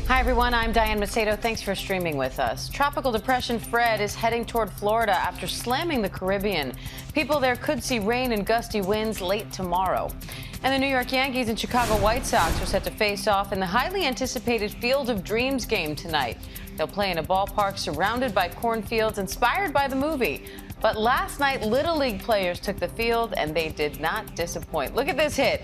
Hi, everyone. I'm Diane Macedo. Thanks for streaming with us. Tropical depression Fred is heading toward Florida after slamming the Caribbean. People there could see rain and gusty winds late tomorrow. And the New York Yankees and Chicago White Sox are set to face off in the highly anticipated Field of Dreams game tonight. They'll play in a ballpark surrounded by cornfields inspired by the movie. But last night, Little League players took the field, and they did not disappoint. Look at this hit.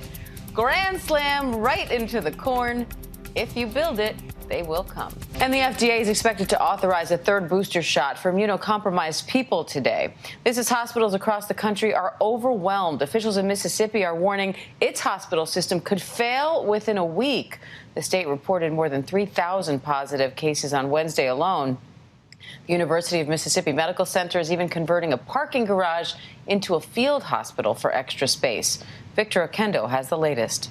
Grand slam right into the corn. If you build it, they will come. And the FDA is expected to authorize a third booster shot for immunocompromised people today. This as hospitals across the country are overwhelmed. Officials in Mississippi are warning its hospital system could fail within a week. The state reported more than 3,000 positive cases on Wednesday alone. The University of Mississippi Medical Center is even converting a parking garage into a field hospital for extra space. Victor Okendo has the latest.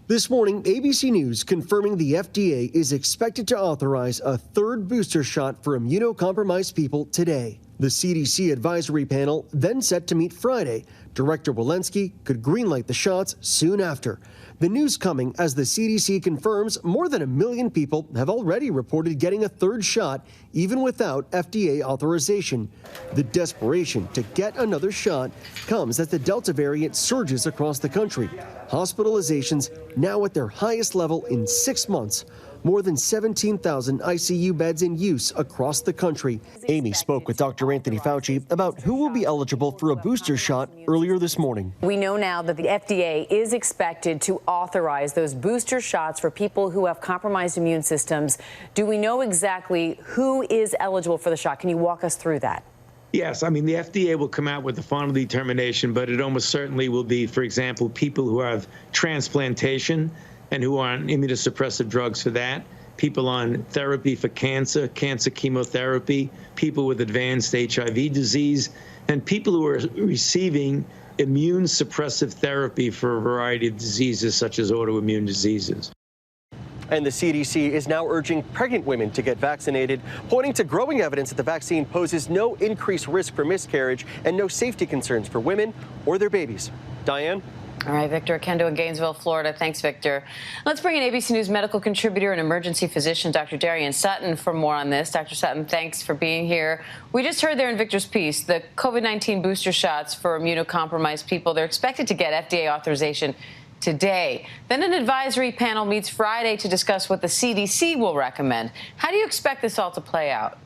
This morning, ABC News confirming the FDA is expected to authorize a third booster shot for immunocompromised people today. The CDC advisory panel then set to meet Friday. Director Walensky could greenlight the shots soon after. The news coming as the CDC confirms more than 1 million people have already reported getting a third shot, even without FDA authorization. The desperation to get another shot comes as the Delta variant surges across the country. Hospitalizations now at their highest level in 6 months. More than 17,000 ICU beds in use across the country. Amy spoke with Dr. Anthony Fauci about who will be eligible for a booster shot earlier this morning. We know now that the FDA is expected to authorize those booster shots for people who have compromised immune systems. Do we know exactly who is eligible for the shot? Can you walk us through that? Yes, I mean, the FDA will come out with the final determination, but it almost certainly will be, for example, people who have transplantation and who are on immunosuppressive drugs for that, people on therapy for cancer chemotherapy, people with advanced HIV disease, and people who are receiving immune suppressive therapy for a variety of diseases such as autoimmune diseases. And the CDC is now urging pregnant women to get vaccinated, pointing to growing evidence that the vaccine poses no increased risk for miscarriage and no safety concerns for women or their babies. Diane? All right, Victor Okendo in Gainesville, Florida. Thanks, Victor. Let's bring in ABC News medical contributor and emergency physician, Dr. Darian Sutton, for more on this. Dr. Sutton, thanks for being here. We just heard there in Victor's piece, the COVID-19 booster shots for immunocompromised people, they're expected to get FDA authorization today. Then an advisory panel meets Friday to discuss what the CDC will recommend. How do you expect this all to play out?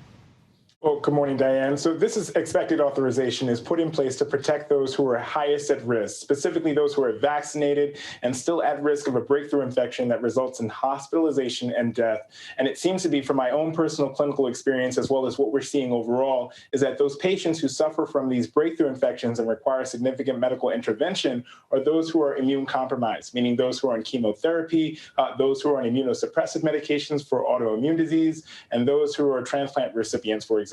Well, good morning, Diane. So this is expected authorization is put in place to protect those who are highest at risk, specifically those who are vaccinated and still at risk of a breakthrough infection that results in hospitalization and death. And it seems to be, from my own personal clinical experience, as well as what we're seeing overall, is that those patients who suffer from these breakthrough infections and require significant medical intervention are those who are immune compromised, meaning those who are on chemotherapy, those who are on immunosuppressive medications for autoimmune disease, and those who are transplant recipients, for example.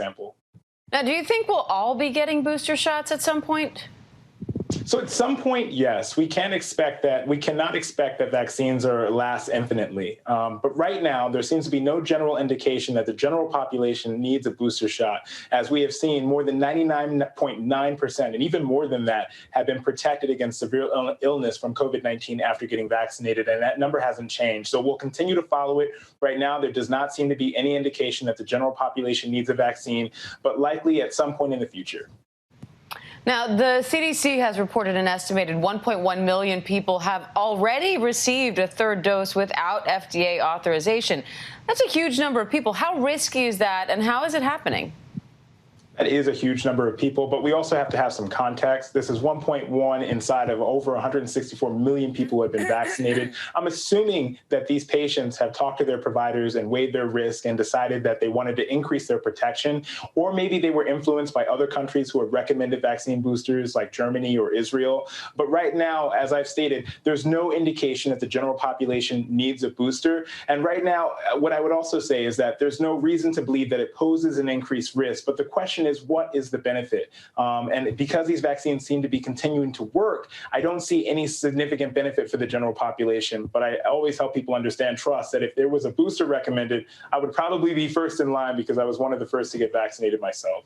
Now, do you think we'll all be getting booster shots at some point? So at some point, yes, we can expect that. We cannot expect that vaccines last infinitely. But right now, there seems to be no general indication that the general population needs a booster shot. As we have seen, more than 99.9%, and even more than that, have been protected against severe illness from COVID-19 after getting vaccinated, and that number hasn't changed. So we'll continue to follow it. Right now, there does not seem to be any indication that the general population needs a vaccine, but likely at some point in the future. Now, the CDC has reported an estimated 1.1 million people have already received a third dose without FDA authorization. That's a huge number of people. How risky is that, and how is it happening? That is a huge number of people, but we also have to have some context. This is 1.1 inside of over 164 million people who have been vaccinated. I'm assuming that these patients have talked to their providers and weighed their risk and decided that they wanted to increase their protection, or maybe they were influenced by other countries who have recommended vaccine boosters like Germany or Israel. But right now, as I've stated, there's no indication that the general population needs a booster. And right now, what I would also say is that there's no reason to believe that it poses an increased risk. But the question is, what is the benefit? And because these vaccines seem to be continuing to work, I don't see any significant benefit for the general population. But I always help people understand, trust, that if there was a booster recommended, I would probably be first in line because I was one of the first to get vaccinated myself.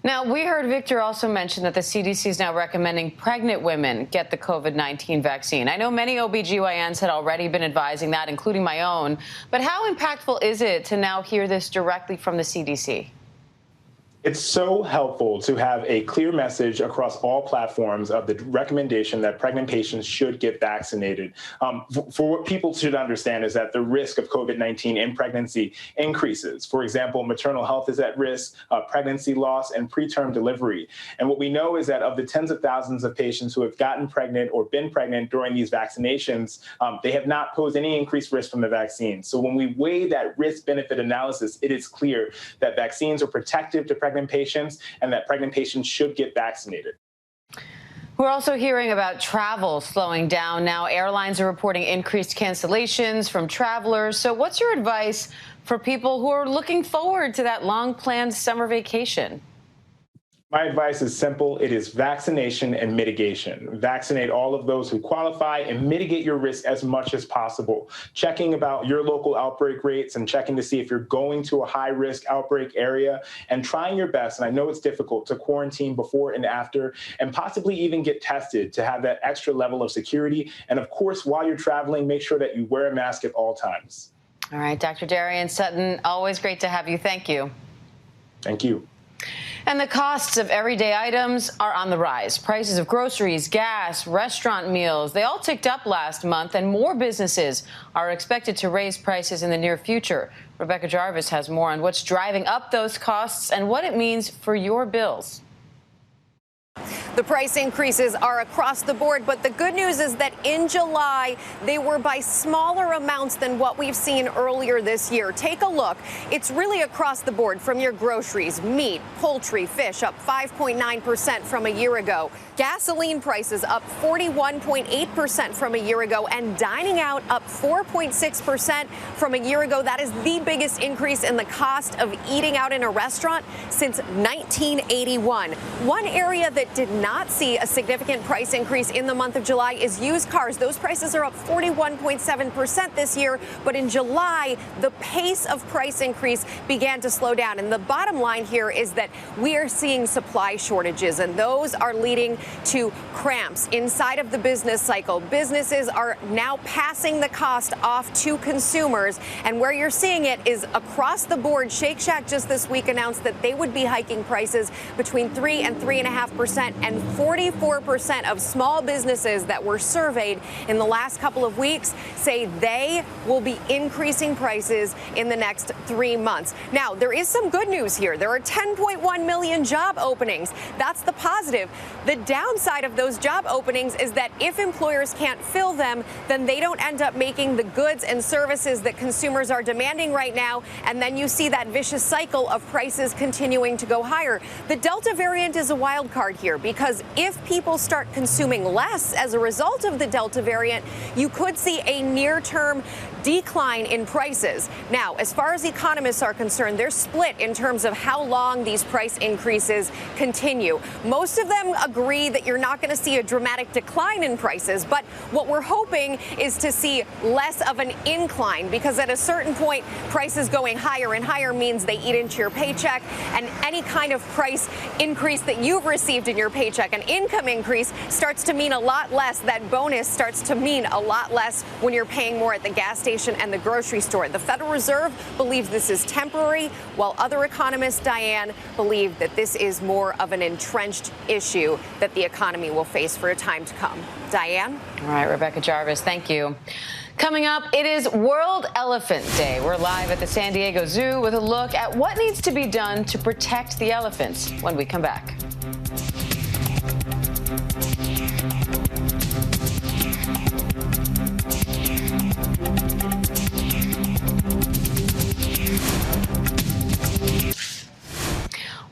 Now, we heard Victor also mention that the CDC is now recommending pregnant women get the COVID-19 vaccine. I know many OBGYNs had already been advising that, including my own. But how impactful is it to now hear this directly from the CDC? It's so helpful to have a clear message across all platforms of the recommendation that pregnant patients should get vaccinated. For what people should understand is that the risk of COVID-19 in pregnancy increases. For example, maternal health is at risk, pregnancy loss, and preterm delivery. And what we know is that of the tens of thousands of patients who have gotten pregnant or been pregnant during these vaccinations, they have not posed any increased risk from the vaccine. So when we weigh that risk-benefit analysis, it is clear that vaccines are protective to pregnant patients and that pregnant patients should get vaccinated. We're also hearing about travel slowing down now. Airlines are reporting increased cancellations from travelers. So what's your advice for people who are looking forward to that long-planned summer vacation? My advice is simple. It is vaccination and mitigation. Vaccinate all of those who qualify and mitigate your risk as much as possible. Checking about your local outbreak rates and checking to see if you're going to a high-risk outbreak area and trying your best, and I know it's difficult, to quarantine before and after and possibly even get tested to have that extra level of security. And of course, while you're traveling, make sure that you wear a mask at all times. All right, Dr. Darian Sutton, always great to have you. Thank you. Thank you. And the costs of everyday items are on the rise. Prices of groceries, gas, restaurant meals, they all ticked up last month, and more businesses are expected to raise prices in the near future. Rebecca Jarvis has more on what's driving up those costs and what it means for your bills. The price increases are across the board, but the good news is that in July, they were by smaller amounts than what we've seen earlier this year. Take a look. It's really across the board, from your groceries, meat, poultry, fish, up 5.9% from a year ago. Gasoline prices up 41.8% from a year ago, and dining out up 4.6% from a year ago. That is the biggest increase in the cost of eating out in a restaurant since 1981. One area that did not see a significant price increase in the month of July is used cars. Those prices are up 41.7% this year, but in July, the pace of price increase began to slow down. And the bottom line here is that we are seeing supply shortages, and those are leading to cramps inside of the business cycle. Businesses are now passing the cost off to consumers, and where you're seeing it is across the board. Shake Shack just this week announced that they would be hiking prices between 3 and 3.5%, and 44% of small businesses that were surveyed in the last couple of weeks say they will be increasing prices in the next 3 months. Now, there is some good news here. There are 10.1 million job openings. That's the positive. The downside of those job openings is that if employers can't fill them, then they don't end up making the goods and services that consumers are demanding right now, and then you see that vicious cycle of prices continuing to go higher. The Delta variant is a wild card here, because if people start consuming less as a result of the Delta variant, you could see a near-term decline in prices. Now, as far as economists are concerned, they're split in terms of how long these price increases continue. Most of them agree that you're not going to see a dramatic decline in prices, but what we're hoping is to see less of an incline, because at a certain point, prices going higher and higher means they eat into your paycheck, and any kind of price increase that you've received in your paycheck, an income increase, starts to mean a lot less. That bonus starts to mean a lot less when you're paying more at the gas station and the grocery store. The Federal Reserve believes this is temporary, while other economists, Diane, believe that this is more of an entrenched issue that the economy will face for a time to come. Diane? All right, Rebecca Jarvis, thank you. Coming up, it is World Elephant Day. We're live at the San Diego Zoo with a look at what needs to be done to protect the elephants when we come back.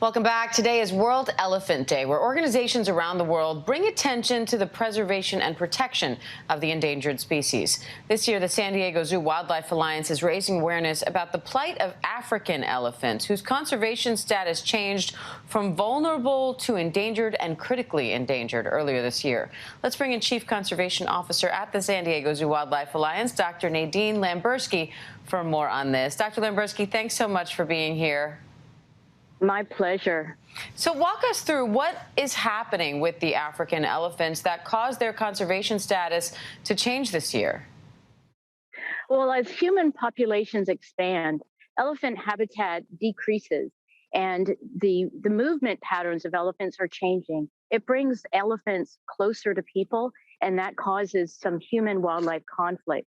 Welcome back. Today is World Elephant Day, where organizations around the world bring attention to the preservation and protection of the endangered species. This year, the San Diego Zoo Wildlife Alliance is raising awareness about the plight of African elephants, whose conservation status changed from vulnerable to endangered and critically endangered earlier this year. Let's bring in Chief Conservation Officer at the San Diego Zoo Wildlife Alliance, Dr. Nadine Lamberski, for more on this. Dr. Lamberski, thanks so much for being here. My pleasure. So walk us through what is happening with the African elephants that caused their conservation status to change this year. Well, as human populations expand, elephant habitat decreases, and the movement patterns of elephants are changing. It brings elephants closer to people, and that causes some human-wildlife conflict.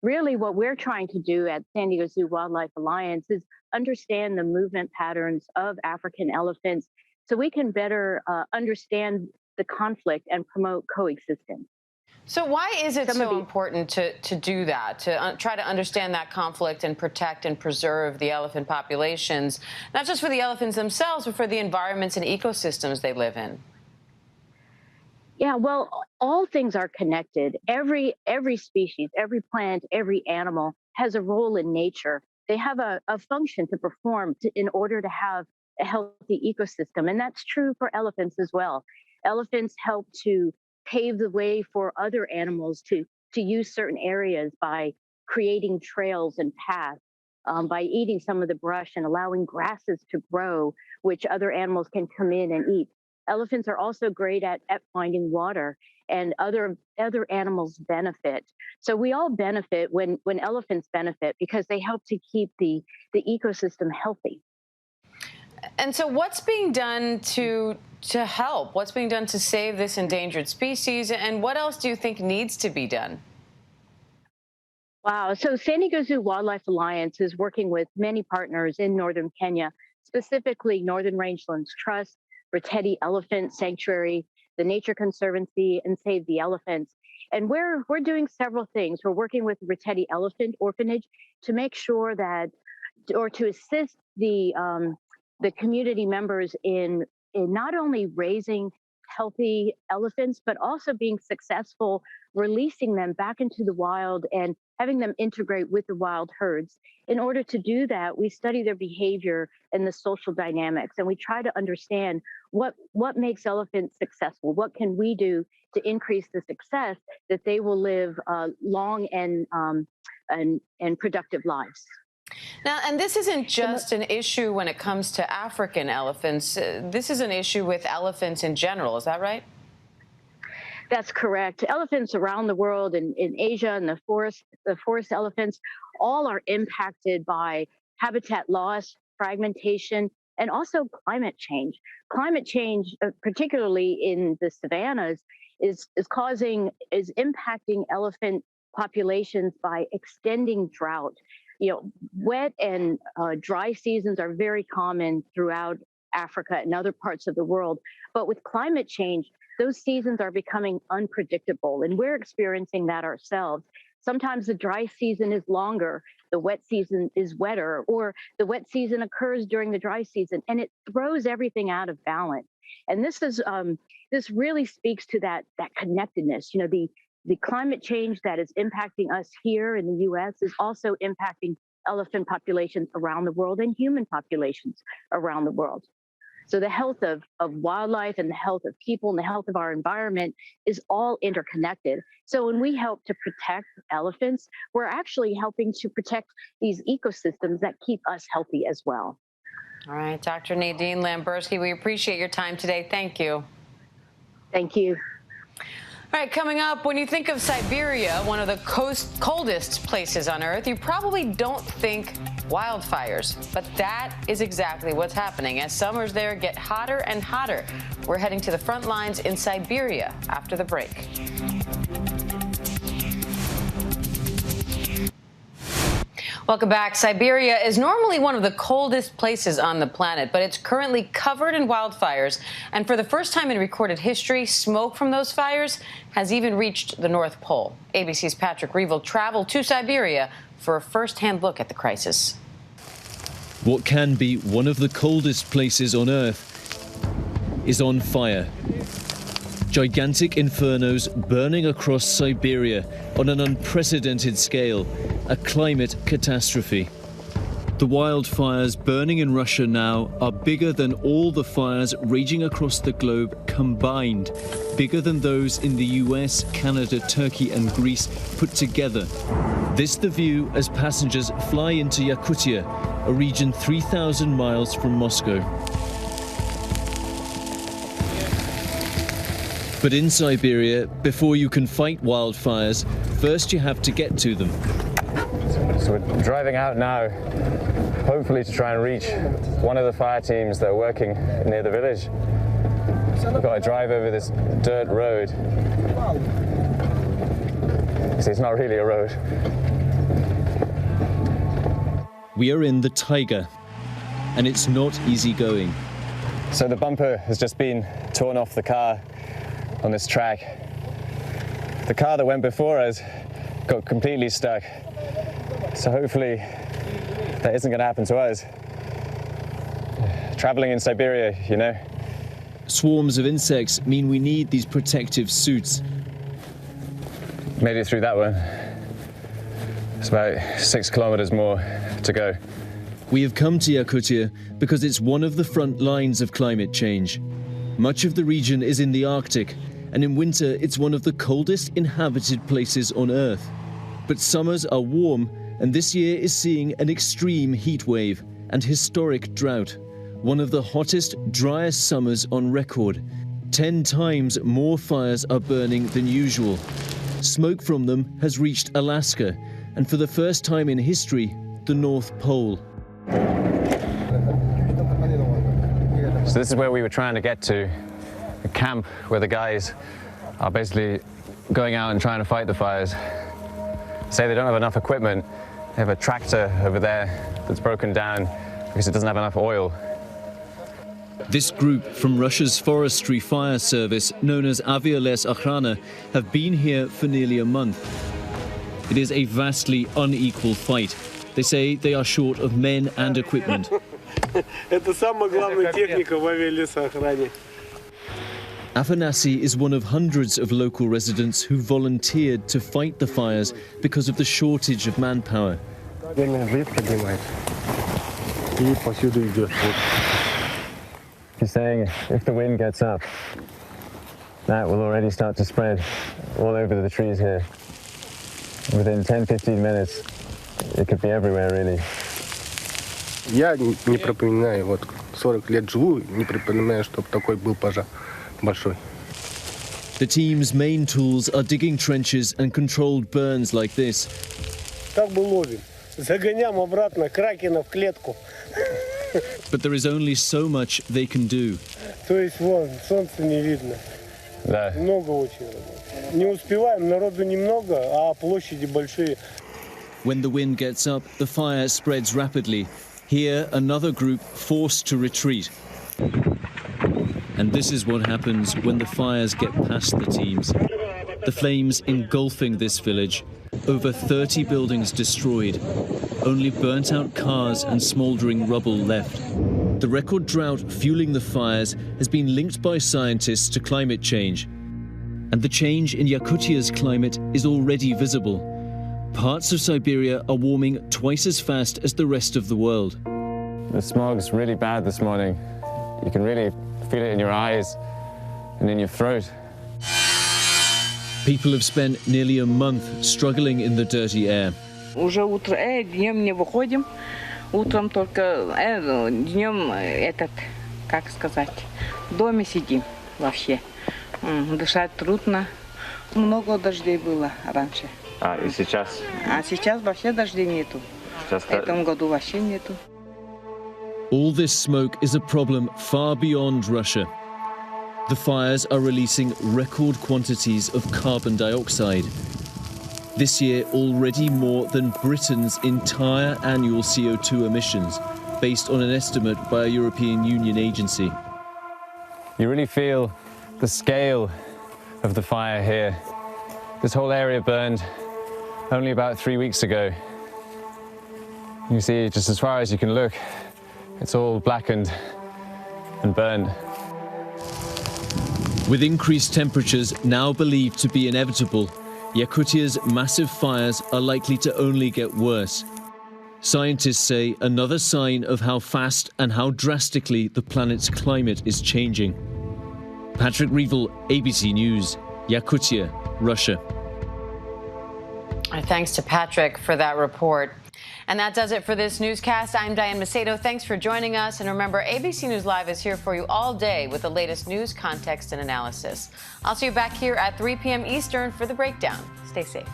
Really, what we're trying to do at San Diego Zoo Wildlife Alliance is understand the movement patterns of African elephants so we can better understand the conflict and promote coexistence. So why is it so important to do that, to try to understand that conflict and protect and preserve the elephant populations, not just for the elephants themselves, but for the environments and ecosystems they live in? Yeah, well, all things are connected. Every species, every plant, every animal has a role in nature. They have a function to perform in order to have a healthy ecosystem. And that's true for elephants as well. Elephants help to pave the way for other animals to use certain areas by creating trails and paths, by eating some of the brush and allowing grasses to grow, which other animals can come in and eat. Elephants are also great at finding water, and other animals benefit. So we all benefit when elephants benefit because they help to keep the ecosystem healthy. And so what's being done to help? What's being done to save this endangered species? And what else do you think needs to be done? Wow. So San Diego Zoo Wildlife Alliance is working with many partners in northern Kenya, specifically Northern Rangelands Trust, Reteti Elephant Sanctuary, the Nature Conservancy, and Save the Elephants. And we're doing several things. We're working with Reteti Elephant Orphanage to make sure that, or to assist the community members in not only raising healthy elephants, but also being successful releasing them back into the wild and having them integrate with the wild herds. In order to do that, we study their behavior and the social dynamics, and we try to understand what makes elephants successful. What can we do to increase the success that they will live long and productive lives? Now, and this isn't just an issue when it comes to African elephants. This is an issue with elephants in general. Is that right? That's correct. Elephants around the world, in Asia and the forest elephants, all are impacted by habitat loss, fragmentation, and also climate change. Climate change, particularly in the savannas, is impacting elephant populations by extending drought. You know, wet and dry seasons are very common throughout Africa and other parts of the world. But with climate change, those seasons are becoming unpredictable, and we're experiencing that ourselves. Sometimes the dry season is longer, the wet season is wetter, or the wet season occurs during the dry season, and it throws everything out of balance. And this really speaks to that connectedness. You know, the climate change that is impacting us here in the U.S. is also impacting elephant populations around the world and human populations around the world. So the health of wildlife and the health of people and the health of our environment is all interconnected. So when we help to protect elephants, we're actually helping to protect these ecosystems that keep us healthy as well. All right, Dr. Nadine Lamberski, we appreciate your time today. Thank you. Thank you. All right, coming up, when you think of Siberia, one of the coldest places on Earth, you probably don't think wildfires. But that is exactly what's happening as summers there get hotter and hotter. We're heading to the front lines in Siberia after the break. Welcome back. Siberia is normally one of the coldest places on the planet, but it's currently covered in wildfires. And for the first time in recorded history, smoke from those fires has even reached the North Pole. ABC's Patrick Reevell traveled to Siberia for a first-hand look at the crisis. What can be one of the coldest places on Earth is on fire. Gigantic infernos burning across Siberia on an unprecedented scale, a climate catastrophe. The wildfires burning in Russia now are bigger than all the fires raging across the globe combined, bigger than those in the US, Canada, Turkey and Greece put together. This the view as passengers fly into Yakutia, a region 3,000 miles from Moscow. But in Siberia, before you can fight wildfires, first you have to get to them. So we're driving out now, hopefully to try and reach one of the fire teams that are working near the village. We've got to drive over this dirt road. See, it's not really a road. We are in the taiga, and it's not easy going. So the bumper has just been torn off the car on this track. The car that went before us got completely stuck. So hopefully that isn't going to happen to us. Traveling in Siberia, you know. Swarms of insects mean we need these protective suits. Made it through that one. It's about 6 kilometers more to go. We have come to Yakutia because it's one of the front lines of climate change. Much of the region is in the Arctic, and in winter it's one of the coldest inhabited places on Earth. But summers are warm, and this year is seeing an extreme heat wave and historic drought. One of the hottest, driest summers on record. 10 times more fires are burning than usual. Smoke from them has reached Alaska, and for the first time in history, the North Pole. So this is where we were trying to get to, a camp where the guys are basically going out and trying to fight the fires. Say they don't have enough equipment, they have a tractor over there that's broken down because it doesn't have enough oil. This group from Russia's forestry fire service, known as Aviales Akhrana, have been here for nearly a month. It is a vastly unequal fight. They say they are short of men and equipment. Afanasi is one of hundreds of local residents who volunteered to fight the fires because of the shortage of manpower. He's saying if the wind gets up, that will already start to spread all over the trees here. Within 10-15 minutes, it could be everywhere, really. Я не припоминаю, вот 40 лет живу, не припоминаю, чтобы такой был пожар большой. The team's main tools are digging trenches and controlled burns like this. Так бы ловим. Загоняем обратно кракена в клетку. But there is only so much they can do. То есть вон, солнца не видно. Да. Много очень работы. Не успеваем, народу немного, а площади большие. When the wind gets up, the fire spreads rapidly. Here, another group forced to retreat. And this is what happens when the fires get past the teams. The flames engulfing this village. Over 30 buildings destroyed. Only burnt-out cars and smouldering rubble left. The record drought fueling the fires has been linked by scientists to climate change. And the change in Yakutia's climate is already visible. Parts of Siberia are warming twice as fast as the rest of the world. The smog's really bad this morning. You can really feel it in your eyes and in your throat. People have spent nearly a month struggling in the dirty air. Уже утро, днем не выходим, утром только, днем как сказать, в доме сидим вообще. Дышать трудно, много дождей было раньше. И сейчас? А сейчас вообще дождей нету. В этом году вообще нету. All this smoke is a problem far beyond Russia. The fires are releasing record quantities of carbon dioxide. This year, already more than Britain's entire annual CO2 emissions, based on an estimate by a European Union agency. You really feel the scale of the fire here. This whole area burned only about 3 weeks ago. You see, just as far as you can look, it's all blackened and burned. With increased temperatures now believed to be inevitable, Yakutia's massive fires are likely to only get worse. Scientists say another sign of how fast and how drastically the planet's climate is changing. Patrick Reevell, ABC News, Yakutia, Russia. Thanks to Patrick for that report. And that does it for this newscast. I'm Diane Macedo. Thanks for joining us. And remember, ABC News Live is here for you all day with the latest news, context, and analysis. I'll see you back here at 3 p.m. Eastern for the breakdown. Stay safe.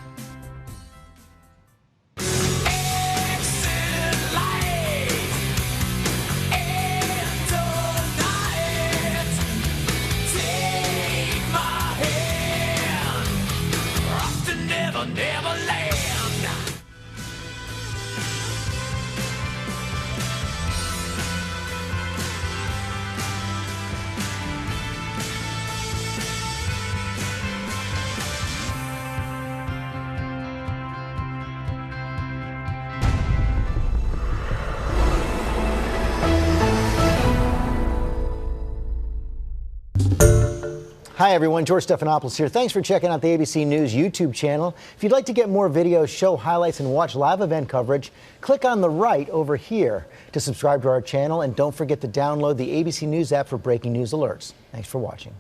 Hi, everyone. George Stephanopoulos here. Thanks for checking out the ABC News YouTube channel. If you'd like to get more videos, show highlights, and watch live event coverage, click on the right over here to subscribe to our channel. And don't forget to download the ABC News app for breaking news alerts. Thanks for watching.